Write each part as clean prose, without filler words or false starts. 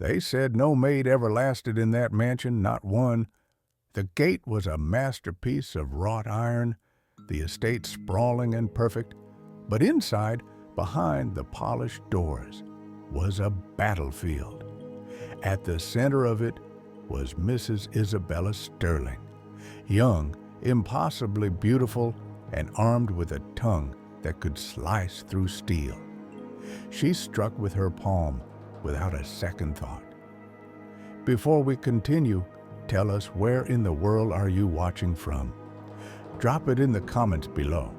They said no maid ever lasted in that mansion, not one. The gate was a masterpiece of wrought iron, the estate sprawling and perfect, but inside, behind the polished doors, was a battlefield. At the center of it was Mrs. Isabella Sterling, young, impossibly beautiful, and armed with a tongue that could slice through steel. She struck with her palm without a second thought. Before we continue, tell us where in the world are you watching from? Drop it in the comments below.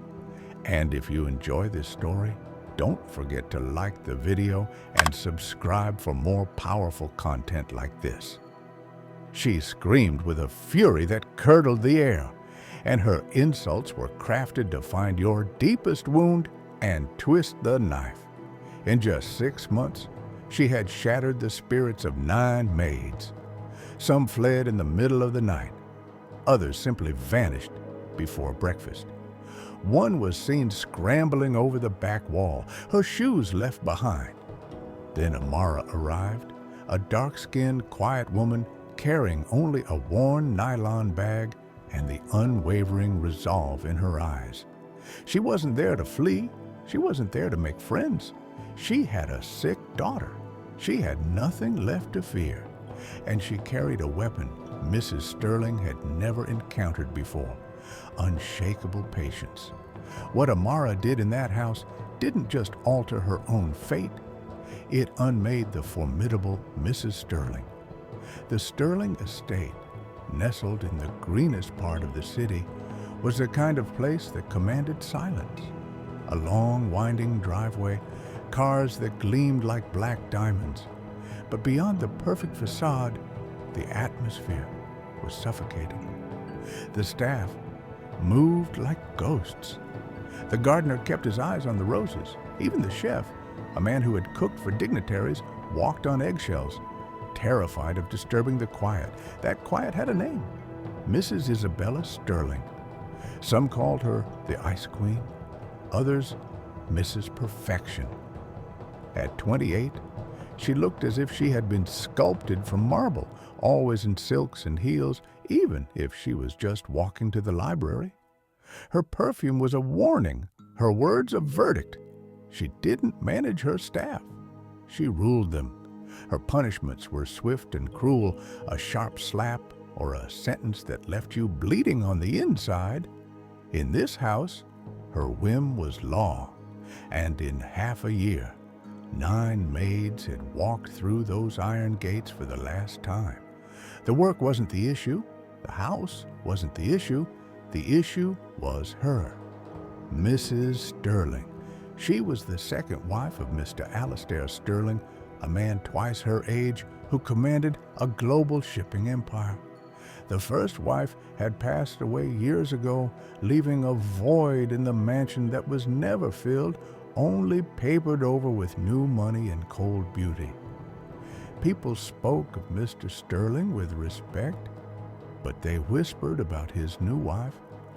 And if you enjoy this story, don't forget to like the video and subscribe for more powerful content like this. She screamed with a fury that curdled the air, and her insults were crafted to find your deepest wound and twist the knife. In just 6 months, she had shattered the spirits of 9 maids. Some fled in the middle of the night. Others simply vanished before breakfast. One was seen scrambling over the back wall, her shoes left behind. Then Amara arrived, a dark-skinned, quiet woman carrying only a worn nylon bag and the unwavering resolve in her eyes. She wasn't there to flee. She wasn't there to make friends. She had a sick daughter. She had nothing left to fear, and she carried a weapon Mrs. Sterling had never encountered before: unshakable patience. What Amara did in that house didn't just alter her own fate, it unmade the formidable Mrs. Sterling. The Sterling estate, nestled in the greenest part of the city, was the kind of place that commanded silence. A long, winding driveway, cars that gleamed like black diamonds. But beyond the perfect facade, the atmosphere was suffocating. The staff moved like ghosts. The gardener kept his eyes on the roses. Even the chef, a man who had cooked for dignitaries, walked on eggshells, terrified of disturbing the quiet. That quiet had a name: Mrs. Isabella Sterling. Some called her the Ice Queen, others Mrs. Perfection. At 28, she looked as if she had been sculpted from marble, always in silks and heels, even if she was just walking to the library. Her perfume was a warning, her words a verdict. She didn't manage her staff. She ruled them. Her punishments were swift and cruel, a sharp slap or a sentence that left you bleeding on the inside. In this house, her whim was law, and in half a year, 9 maids had walked through those iron gates for the last time. The work wasn't the issue. The house wasn't the issue. The issue was her. Mrs. Sterling. She was the second wife of Mr. Alastair Sterling, a man twice her age who commanded a global shipping empire. The first wife had passed away years ago, leaving a void in the mansion that was never filled, only papered over with new money and cold beauty. People spoke of Mr. Sterling with respect, but they whispered about his new wife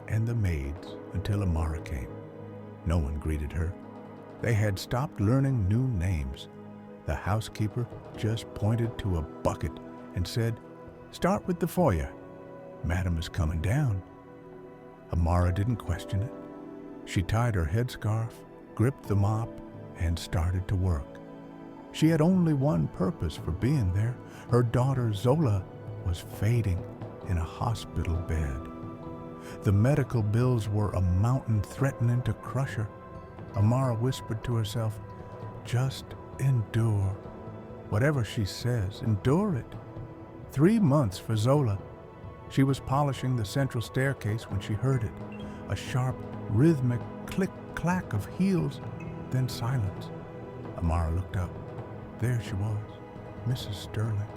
and the maids until Amara came. No one greeted her. They had stopped learning new names. The housekeeper just pointed to a bucket and said, "Start with the foyer. Madam is coming down." Amara didn't question it. She tied her headscarf, gripped the mop, and started to work. She had only one purpose for being there. Her daughter Zola was fading in a hospital bed. The medical bills were a mountain threatening to crush her. Amara whispered to herself, "Just endure. Whatever she says, endure it." 3 months for Zola. She was polishing the central staircase when she heard it. A sharp, rhythmic click-clack of heels, then silence. Amara looked up. There she was, Mrs. Sterling,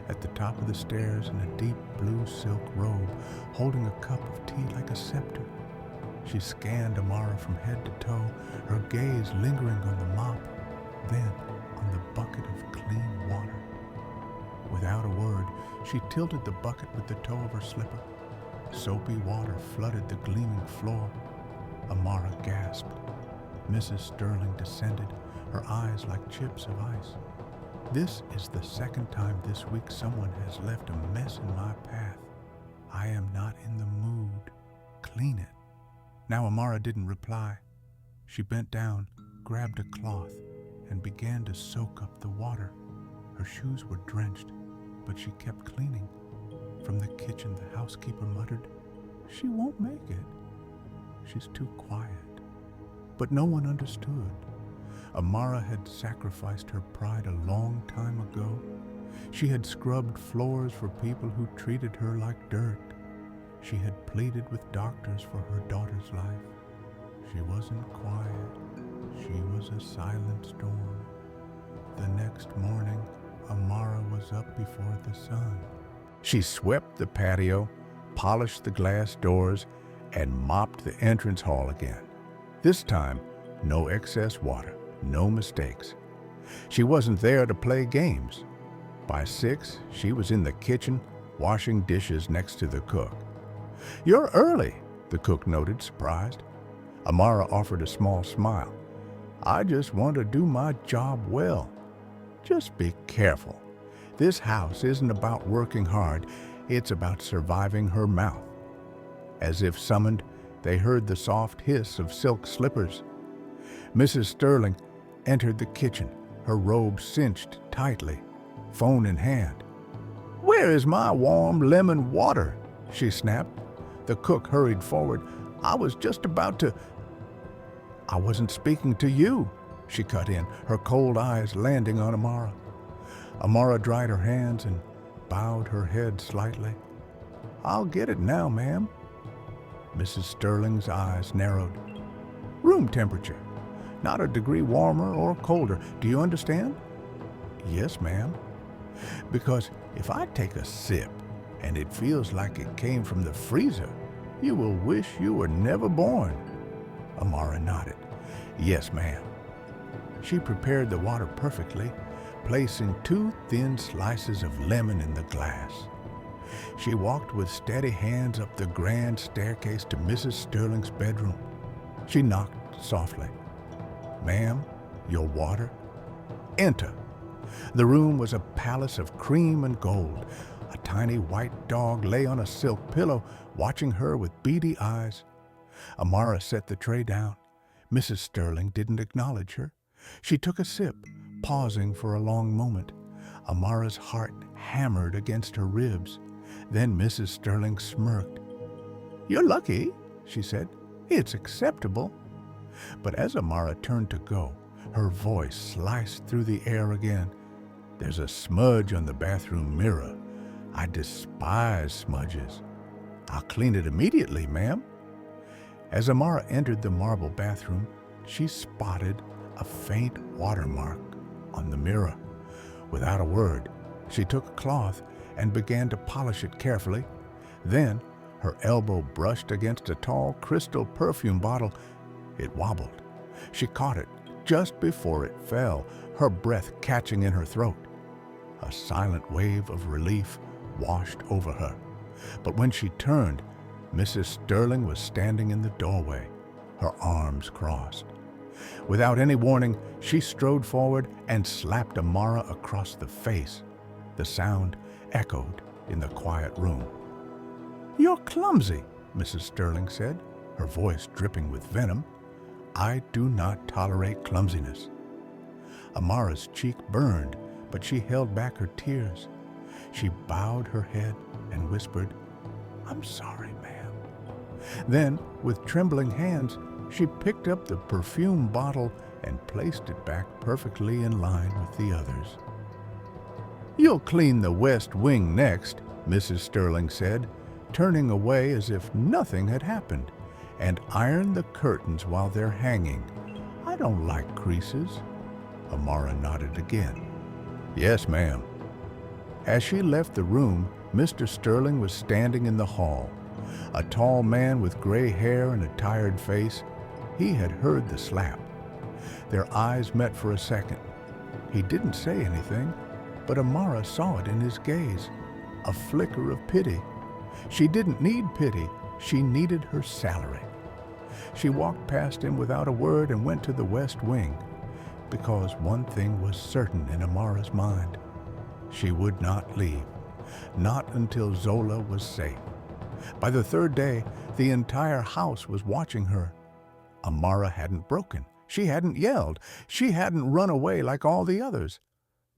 at the top of the stairs in a deep blue silk robe, holding a cup of tea like a scepter. She scanned Amara from head to toe, her gaze lingering on the mop, then on the bucket of clean water. Without a word, she tilted the bucket with the toe of her slipper. Soapy water flooded the gleaming floor. Amara gasped. Mrs. Sterling descended, her eyes like chips of ice. This is the second time this week someone has left a mess in my path. I am not in the mood. Clean it." Now Amara didn't reply. She bent down, grabbed a cloth, and began to soak up the water. Her shoes were drenched, but she kept cleaning. From the kitchen, the housekeeper muttered, "She won't make it. She's too quiet." But no one understood. Amara had sacrificed her pride a long time ago. She had scrubbed floors for people who treated her like dirt. She had pleaded with doctors for her daughter's life. She wasn't quiet. She was a silent storm. The next morning, Amara was up before the sun. She swept the patio, polished the glass doors, and mopped the entrance hall again. This time, no excess water, no mistakes. She wasn't there to play games. By 6, she was in the kitchen, washing dishes next to the cook. "You're early," the cook noted, surprised. Amara offered a small smile. "I just want to do my job well. Just be careful. This house isn't about working hard, it's about surviving her mouth." As if summoned, they heard the soft hiss of silk slippers. Mrs. Sterling entered the kitchen, her robe cinched tightly, phone in hand. "Where is my warm lemon water?" she snapped. The cook hurried forward. "I was just about to—" "I wasn't speaking to you," she cut in, her cold eyes landing on Amara. Amara dried her hands and bowed her head slightly. "I'll get it now, ma'am." Mrs. Sterling's eyes narrowed. "Room temperature, not a degree warmer or colder. Do you understand?" "Yes, ma'am." "Because if I take a sip and it feels like it came from the freezer, you will wish you were never born." Amara nodded. "Yes, ma'am." She prepared the water perfectly, placing 2 thin slices of lemon in the glass. She walked with steady hands up the grand staircase to Mrs. Sterling's bedroom. She knocked softly. "Ma'am, your water?" "Enter." The room was a palace of cream and gold. A tiny white dog lay on a silk pillow, watching her with beady eyes. Amara set the tray down. Mrs. Sterling didn't acknowledge her. She took a sip, pausing for a long moment. Amara's heart hammered against her ribs. Then Mrs. Sterling smirked. "You're lucky," she said. "It's acceptable." But as Amara turned to go, her voice sliced through the air again. "There's a smudge on the bathroom mirror. I despise smudges." "I'll clean it immediately, ma'am." As Amara entered the marble bathroom, she spotted a faint watermark on the mirror. Without a word, she took a cloth and began to polish it carefully. Then her elbow brushed against a tall crystal perfume bottle. It wobbled. She caught it just before it fell, her breath catching in her throat. A silent wave of relief washed over her. But when she turned, Mrs. Sterling was standing in the doorway, her arms crossed. Without any warning, she strode forward and slapped Amara across the face. The sound echoed in the quiet room. "You're clumsy," Mrs. Sterling said, her voice dripping with venom. "I do not tolerate clumsiness." Amara's cheek burned, but she held back her tears. She bowed her head and whispered, "I'm sorry, ma'am." Then, with trembling hands, she picked up the perfume bottle and placed it back perfectly in line with the others. "You'll clean the west wing next," Mrs. Sterling said, turning away as if nothing had happened, "and iron the curtains while they're hanging. I don't like creases." Amara nodded again. "Yes, ma'am." As she left the room, Mr. Sterling was standing in the hall. A tall man with gray hair and a tired face. He had heard the slap. Their eyes met for a second. He didn't say anything, but Amara saw it in his gaze, a flicker of pity. She didn't need pity, she needed her salary. She walked past him without a word and went to the west wing. because one thing was certain in Amara's mind. She would not leave, not until Zola was safe. By the third day, the entire house was watching her. Amara hadn't broken. She hadn't yelled. She hadn't run away like all the others.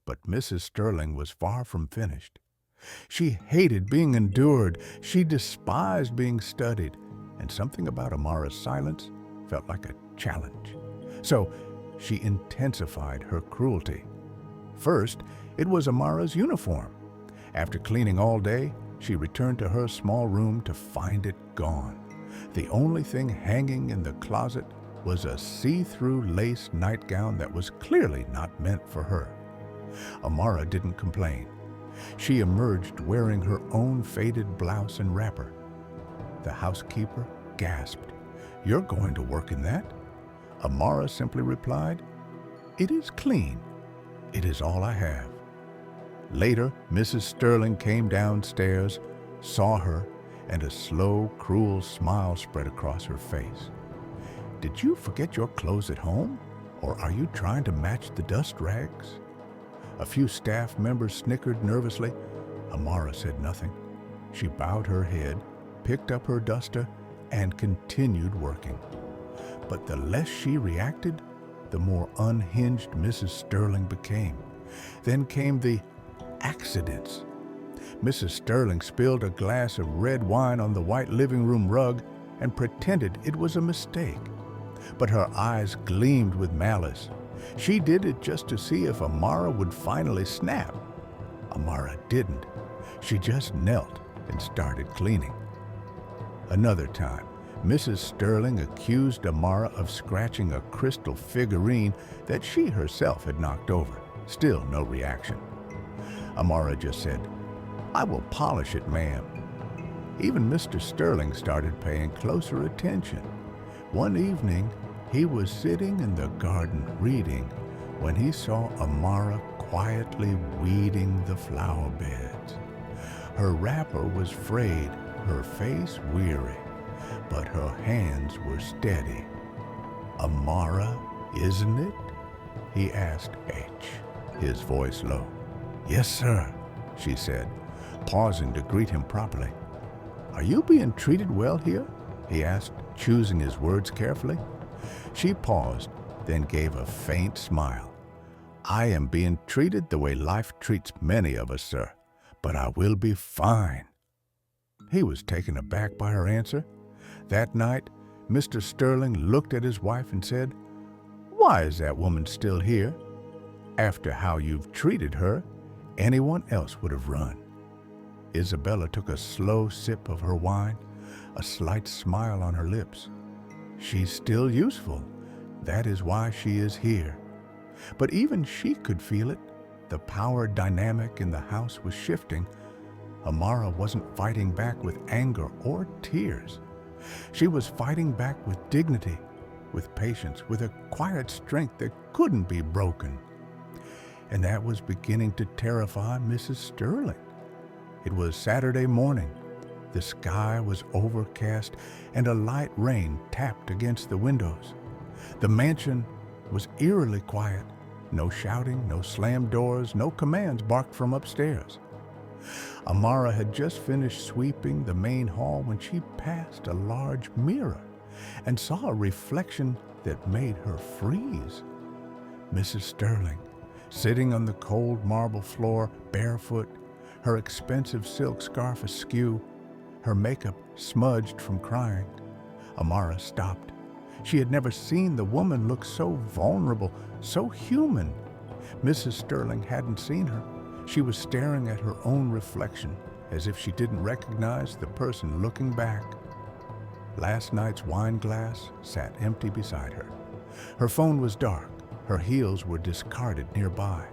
But Mrs. Sterling was far from finished. She hated being endured. She despised being studied. And something about Amara's silence felt like a challenge. So she intensified her cruelty. First, it was Amara's uniform. After cleaning all day, she returned to her small room to find it gone. The only thing hanging in the closet was a see-through lace nightgown that was clearly not meant for her. Amara didn't complain. She emerged wearing her own faded blouse and wrapper. The housekeeper gasped, "You're going to work in that?" Amara simply replied, "It is clean. It is all I have." Later, Mrs. Sterling came downstairs, saw her, and a slow, cruel smile spread across her face. "Did you forget your clothes at home? Or are you trying to match the dust rags?" A few staff members snickered nervously. Amara said nothing. She bowed her head, picked up her duster, and continued working. But the less she reacted, the more unhinged Mrs. Sterling became. Then came the accidents. Mrs. Sterling spilled a glass of red wine on the white living room rug and pretended it was a mistake. But her eyes gleamed with malice. She did it just to see if Amara would finally snap. Amara didn't. She just knelt and started cleaning. Another time, Mrs. Sterling accused Amara of scratching a crystal figurine that she herself had knocked over. Still no reaction. Amara just said, "I will polish it, ma'am." Even Mr. Sterling started paying closer attention. One evening, he was sitting in the garden reading when he saw Amara quietly weeding the flower beds. Her wrapper was frayed, her face weary, but her hands were steady. "Amara, isn't it?" he asked his voice low. "Yes, sir," she said, pausing to greet him properly. "Are you being treated well here?" he asked, choosing his words carefully. She paused, then gave a faint smile. "I am being treated the way life treats many of us, sir, but I will be fine." He was taken aback by her answer. That night, Mr. Sterling looked at his wife and said, "Why is that woman still here? After how you've treated her, anyone else would have run." Isabella took a slow sip of her wine, a slight smile on her lips. "She's still useful. That is why she is here." But even she could feel it. The power dynamic in the house was shifting. Amara wasn't fighting back with anger or tears. She was fighting back with dignity, with patience, with a quiet strength that couldn't be broken. And that was beginning to terrify Mrs. Sterling. It was Saturday morning. The sky was overcast and a light rain tapped against the windows. The mansion was eerily quiet. No shouting, no slammed doors, no commands barked from upstairs. Amara had just finished sweeping the main hall when she passed a large mirror and saw a reflection that made her freeze. Mrs. Sterling, sitting on the cold marble floor, barefoot, her expensive silk scarf askew, her makeup smudged from crying. Amara stopped. She had never seen the woman look so vulnerable, so human. Mrs. Sterling hadn't seen her. She was staring at her own reflection, as if she didn't recognize the person looking back. Last night's wine glass sat empty beside her. Her phone was dark. Her heels were discarded nearby.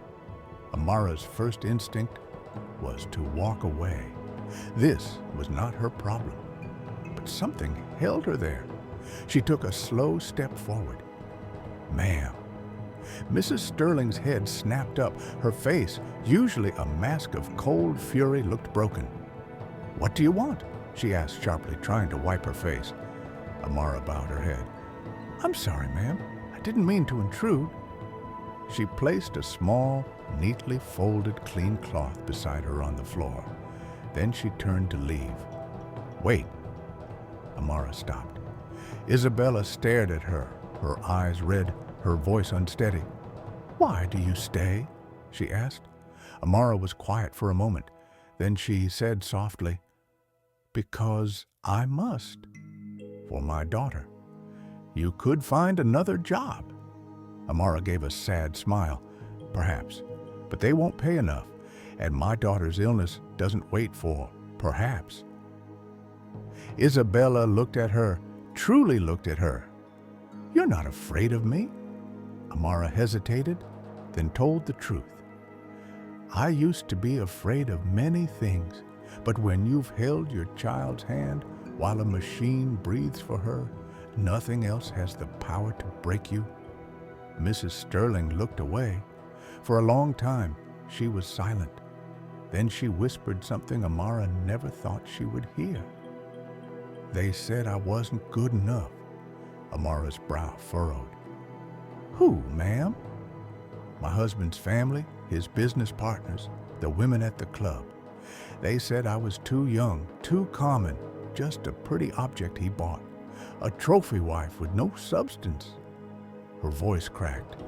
Amara's first instinct was to walk away. This was not her problem. But something held her there. She took a slow step forward. "Ma'am." Mrs. Sterling's head snapped up. Her face, usually a mask of cold fury, looked broken. "What do you want?" she asked sharply, trying to wipe her face. Amara bowed her head. "I'm sorry, ma'am. I didn't mean to intrude." She placed a small, neatly folded clean cloth beside her on the floor. Then she turned to leave. "Wait." Amara stopped. Isabella stared at her, her eyes red, her voice unsteady. "Why do you stay?" she asked. Amara was quiet for a moment. Then she said softly, "Because I must. For my daughter. You could find another job." Amara gave a sad smile. "Perhaps, but they won't pay enough, and my daughter's illness doesn't wait for perhaps." Isabella looked at her, truly looked at her. "You're not afraid of me?" Amara hesitated, then told the truth. "I used to be afraid of many things, but when you've held your child's hand while a machine breathes for her, nothing else has the power to break you." Mrs. Sterling looked away. For a long time, she was silent. Then she whispered something Amara never thought she would hear. "They said I wasn't good enough." Amara's brow furrowed. "Who, ma'am?" "My husband's family, his business partners, the women at the club. They said I was too young, too common, just a pretty object he bought, a trophy wife with no substance." Her voice cracked.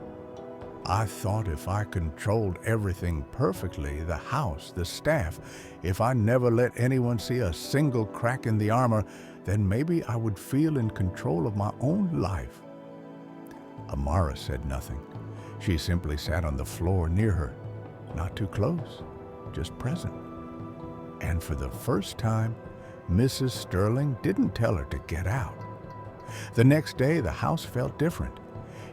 "I thought if I controlled everything perfectly, the house, the staff, if I never let anyone see a single crack in the armor, then maybe I would feel in control of my own life." Amara said nothing. She simply sat on the floor near her, not too close, just present. And for the first time, Mrs. Sterling didn't tell her to get out. The next day, the house felt different.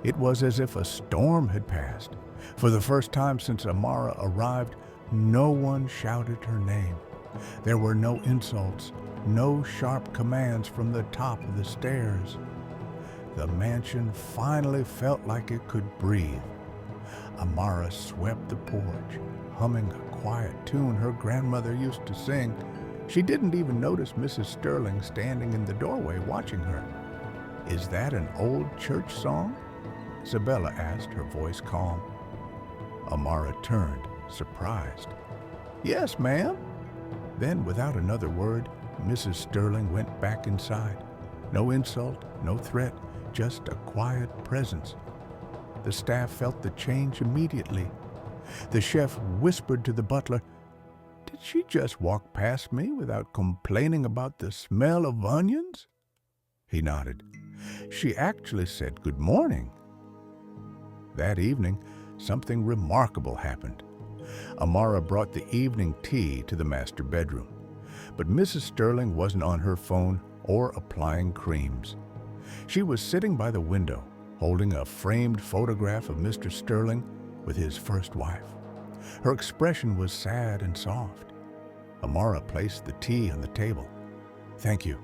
It was as if a storm had passed. For the first time since Amara arrived, no one shouted her name. There were no insults, no sharp commands from the top of the stairs. The mansion finally felt like it could breathe. Amara swept the porch, humming a quiet tune her grandmother used to sing. She didn't even notice Mrs. Sterling standing in the doorway watching her. "Is that an old church song?" Isabella asked, her voice calm. Amara turned, surprised. "Yes, ma'am." Then, without another word, Mrs. Sterling went back inside. No insult, no threat, just a quiet presence. The staff felt the change immediately. The chef whispered to the butler, "Did she just walk past me without complaining about the smell of onions?" He nodded. "She actually said good morning." That evening, something remarkable happened. Amara brought the evening tea to the master bedroom, but Mrs. Sterling wasn't on her phone or applying creams. She was sitting by the window, holding a framed photograph of Mr. Sterling with his first wife. Her expression was sad and soft. Amara placed the tea on the table. "Thank you,"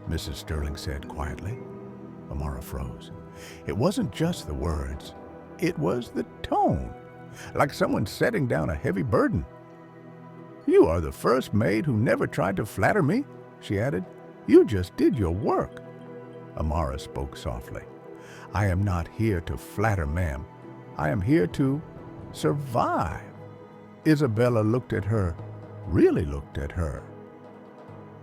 Mrs. Sterling said quietly. Amara froze. It wasn't just the words. It was the tone, like someone setting down a heavy burden. "You are the first maid who never tried to flatter me," she added. "You just did your work." Amara spoke softly. "I am not here to flatter, ma'am. I am here to survive." Isabella looked at her, really looked at her.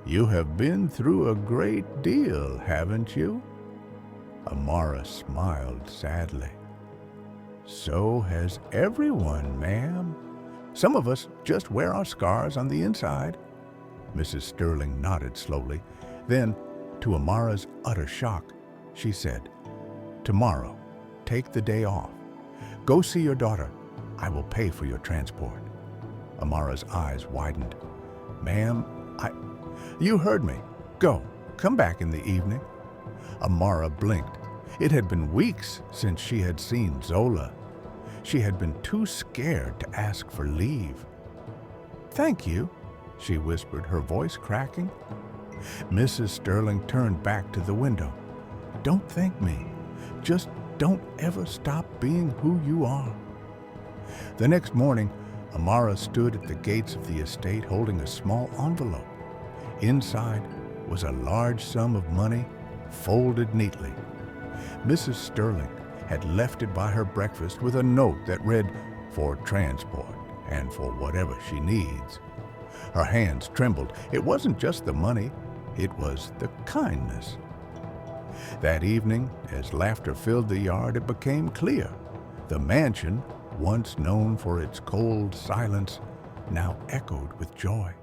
"You have been through a great deal, haven't you?" Amara smiled sadly. "So has everyone, ma'am. Some of us just wear our scars on the inside." Mrs. Sterling nodded slowly. Then, to Amara's utter shock, she said, "Tomorrow, take the day off. Go see your daughter. I will pay for your transport." Amara's eyes widened. "Ma'am, You heard me. Go. Come back in the evening." Amara blinked. It had been weeks since she had seen Zola. She had been too scared to ask for leave. "Thank you," she whispered, her voice cracking. Mrs. Sterling turned back to the window. "Don't thank me. Just don't ever stop being who you are." The next morning, Amara stood at the gates of the estate holding a small envelope. Inside was a large sum of money, folded neatly. Mrs. Sterling, had left it by her breakfast with a note that read, "For transport and for whatever she needs." Her hands trembled. It wasn't just the money, it was the kindness. That evening, as laughter filled the yard, it became clear. The mansion, once known for its cold silence, now echoed with joy.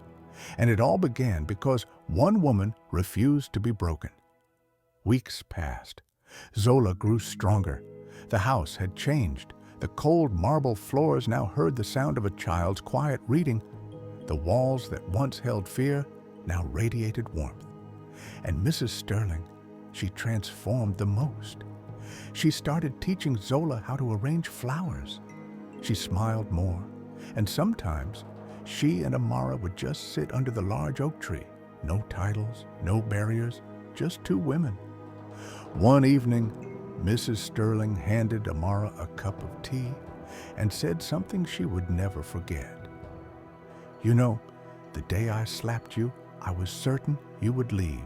And it all began because one woman refused to be broken. Weeks passed. Zola grew stronger. The house had changed. The cold marble floors now heard the sound of a child's quiet reading. The walls that once held fear now radiated warmth. And Mrs. Sterling, she transformed the most. She started teaching Zola how to arrange flowers. She smiled more, and sometimes she and Amara would just sit under the large oak tree. No titles, no barriers, just two women. One evening, Mrs. Sterling handed Amara a cup of tea and said something she would never forget. "You know, the day I slapped you, I was certain you would leave.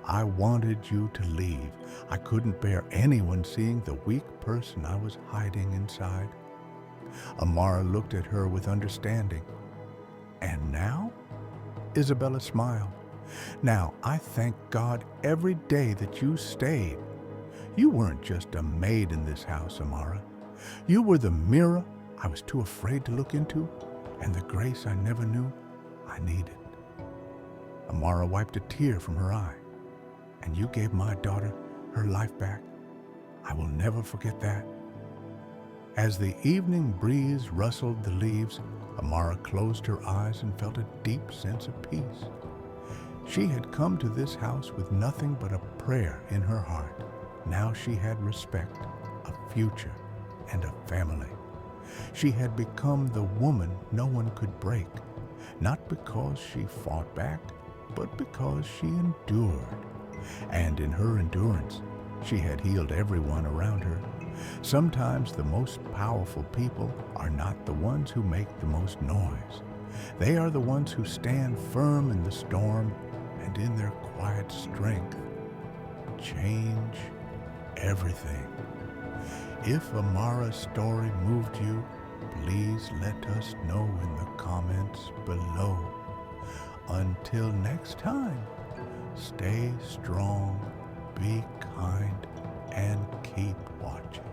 I wanted you to leave. I couldn't bear anyone seeing the weak person I was hiding inside." Amara looked at her with understanding. "And now?" Isabella smiled. "Now I thank God every day that you stayed. You weren't just a maid in this house, Amara. You were the mirror I was too afraid to look into, and the grace I never knew I needed." Amara wiped a tear from her eye. "And you gave my daughter her life back. I will never forget that." As the evening breeze rustled the leaves, Amara closed her eyes and felt a deep sense of peace. She had come to this house with nothing but a prayer in her heart. Now she had respect, a future, and a family. She had become the woman no one could break, not because she fought back, but because she endured. And in her endurance, she had healed everyone around her. Sometimes the most powerful people are not the ones who make the most noise. They are the ones who stand firm in the storm and in their quiet strength change everything. If Amara's story moved you, please let us know in the comments below. Until next time, stay strong, be kind, and keep watching.